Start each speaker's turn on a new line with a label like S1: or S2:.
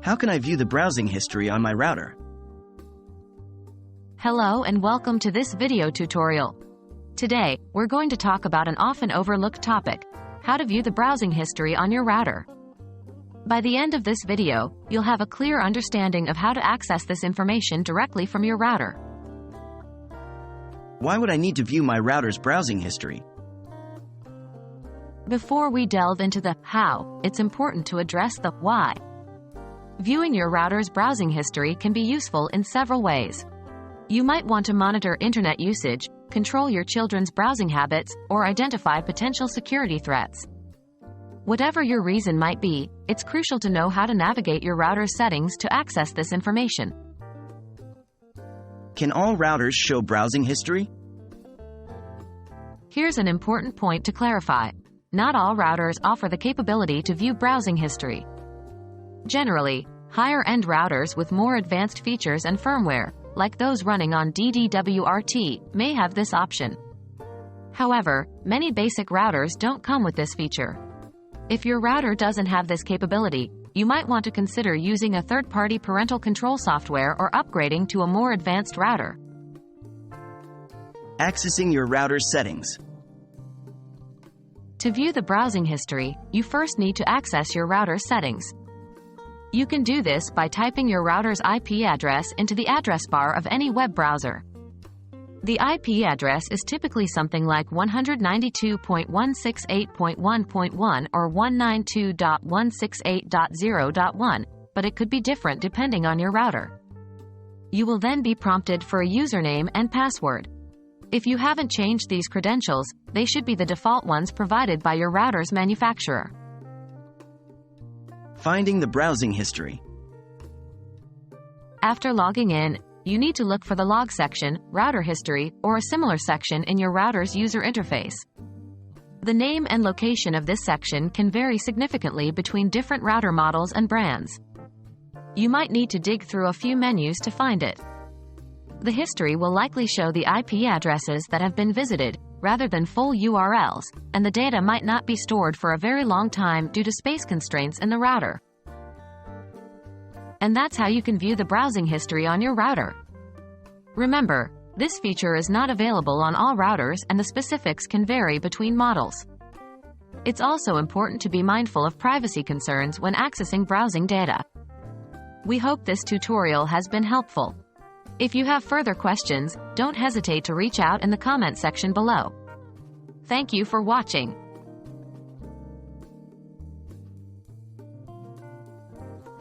S1: How can I view the browsing history on my router?
S2: Hello and welcome to this video tutorial. Today, we're going to talk about an often overlooked topic: how to view the browsing history on your router. By the end of this video, you'll have a clear understanding of how to access this information directly from your router.
S1: Why would I need to view my router's browsing history?
S2: Before we delve into the how, it's important to address the why. Viewing your router's browsing history can be useful in several ways. You might want to monitor internet usage, control your children's browsing habits, or identify potential security threats. Whatever your reason might be, it's crucial to know how to navigate your router's settings to access this information.
S1: Can all routers show browsing history?
S2: Here's an important point to clarify. Not all routers offer the capability to view browsing history. Generally, higher-end routers with more advanced features and firmware, like those running on DDWRT, may have this option. However, many basic routers don't come with this feature. If your router doesn't have this capability, you might want to consider using a third-party parental control software or upgrading to a more advanced router.
S1: Accessing your router's settings.
S2: To view the browsing history, you first need to access your router's settings. You can do this by typing your router's IP address into the address bar of any web browser. The IP address is typically something like 192.168.1.1 or 192.168.0.1, but it could be different depending on your router. You will then be prompted for a username and password. If you haven't changed these credentials, they should be the default ones provided by your router's manufacturer.
S1: Finding the browsing history.
S2: After logging in, you need to look for the log section, router history, or a similar section in your router's user interface. The name and location of this section can vary significantly between different router models and brands. You might need to dig through a few menus to find it. The history will likely show the IP addresses that have been visited, rather than full URLs, and the data might not be stored for a very long time due to space constraints in the router. And that's how you can view the browsing history on your router. Remember, this feature is not available on all routers and the specifics can vary between models. It's also important to be mindful of privacy concerns when accessing browsing data. We hope this tutorial has been helpful. If you have further questions, don't hesitate to reach out in the comment section below. Thank you for watching.